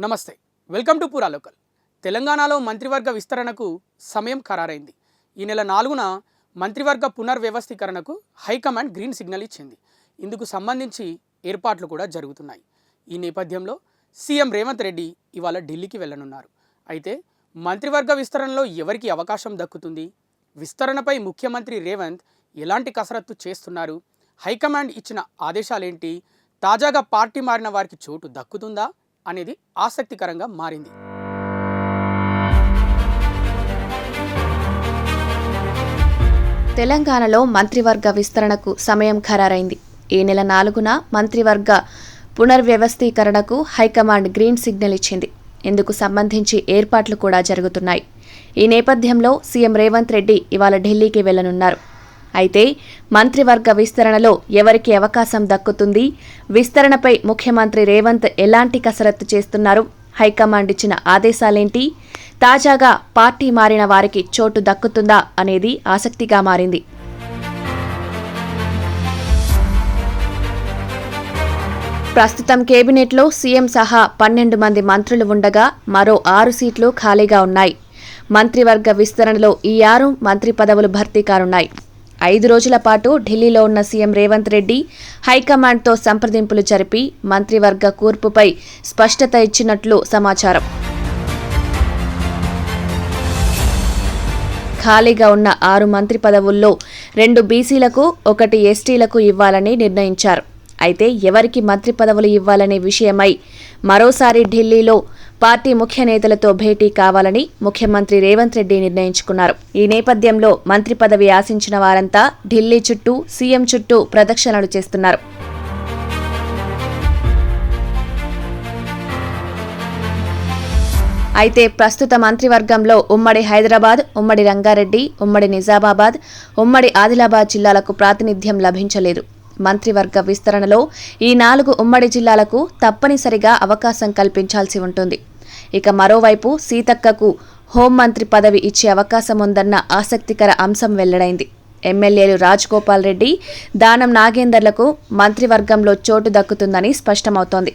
నమస్తే, welcome to పూరా local. తెలంగాణలో మంత్రివర్గ విస్తరణకు సమయం ఖరారైంది. ఈ నెల 4న మంత్రివర్గ పునర్వ్యవస్థీకరణకు హైకమాండ్ గ్రీన్ సిగ్నల్ ఇచ్చింది. ఇందుకు సంబంధించి ఏర్పాట్లు కూడా జరుగుతున్నాయి. ఈ నేపథ్యంలో సీఎం రేవంత్ రెడ్డి ఇవాళ ఢిల్లీకి వెళ్ళనున్నారు. అయితే మంత్రివర్గ విస్తరణలో ఎవరికి అవకాశం దక్కుతుంది, విస్తరణపై ముఖ్యమంత్రి రేవంత్ ఎలాంటి కసరత్తు చేస్తున్నారు, హైకమాండ్ ఇచ్చిన ఆదేశాలేంటి, తాజాగా పార్టీ మారిన వారికి చోటు దక్కుతుందా అనేది ఆసక్తికరంగా మారింది. తెలంగాణలో మంత్రివర్గ విస్తరణకు సమయం ఖరారైంది. ఈ నెల 4న మంత్రివర్గ పునర్వ్యవస్థీకరణకు హైకమాండ్ గ్రీన్ సిగ్నల్ ఇచ్చింది. ఇందుకు సంబంధించి ఏర్పాట్లు కూడా జరుగుతున్నాయి. ఈ నేపథ్యంలో సీఎం రేవంత్ రెడ్డి ఇవాళ ఢిల్లీకి వెళ్లనున్నారు. అయితే మంత్రివర్గ విస్తరణలో ఎవరికి అవకాశం దక్కుతుంది, విస్తరణపై ముఖ్యమంత్రి రేవంత్ ఎలాంటి కసరత్తు చేస్తున్నారు, హైకమాండ్ ఇచ్చిన ఆదేశాలేంటి, తాజాగా పార్టీ మారిన వారికి చోటు దక్కుతుందా అనేది ఆసక్తిగా మారింది. ప్రస్తుతం కేబినెట్లో సీఎం సహా 12 మంది మంత్రులు ఉండగా మరో 6 సీట్లు ఖాళీగా ఉన్నాయి. మంత్రివర్గ విస్తరణలో ఈ 6 మంత్రి పదవులు భర్తీ కానున్నాయి. 5 రోజుల పాటు ఢిల్లీలో ఉన్న సీఎం రేవంత్ రెడ్డి హైకమాండ్తో సంప్రదింపులు జరిపి మంత్రివర్గ కూర్పుపై స్పష్టత ఇచ్చినట్లు సమాచారం. ఖాళీగా ఉన్న 6 మంత్రి పదవుల్లో 2 బీసీలకు, 1 ఎస్టీలకు ఇవ్వాలని నిర్ణయించారు. అయితే ఎవరికి మంత్రి పదవులు ఇవ్వాలనే విషయమై మరోసారి ఢిల్లీలో పార్టీ ముఖ్య నేతలతో భేటీ కావాలని ముఖ్యమంత్రి రేవంత్ రెడ్డి నిర్ణయించుకున్నారు. ఈ నేపథ్యంలో మంత్రి పదవి ఆశించిన వారంతా ఢిల్లీ చుట్టూ, సీఎం చుట్టూ ప్రదక్షిణలు చేస్తున్నారు. అయితే ప్రస్తుత మంత్రివర్గంలో ఉమ్మడి హైదరాబాద్, ఉమ్మడి రంగారెడ్డి, ఉమ్మడి నిజామాబాద్, ఉమ్మడి ఆదిలాబాద్ జిల్లాలకు ప్రాతినిధ్యం లభించలేదు. మంత్రివర్గ విస్తరణలో ఈ 4 ఉమ్మడి జిల్లాలకు తప్పనిసరిగా అవకాశం కల్పించాల్సి ఉంటుంది. ఇక మరోవైపు సీతక్కకు హోంమంత్రి పదవి ఇచ్చే అవకాశం ఉందన్న ఆసక్తికర అంశం వెల్లడైంది. ఎమ్మెల్యేలు రాజగోపాల్ రెడ్డి, దానం నాగేందర్లకు మంత్రివర్గంలో చోటు దక్కుతుందని స్పష్టమవుతోంది.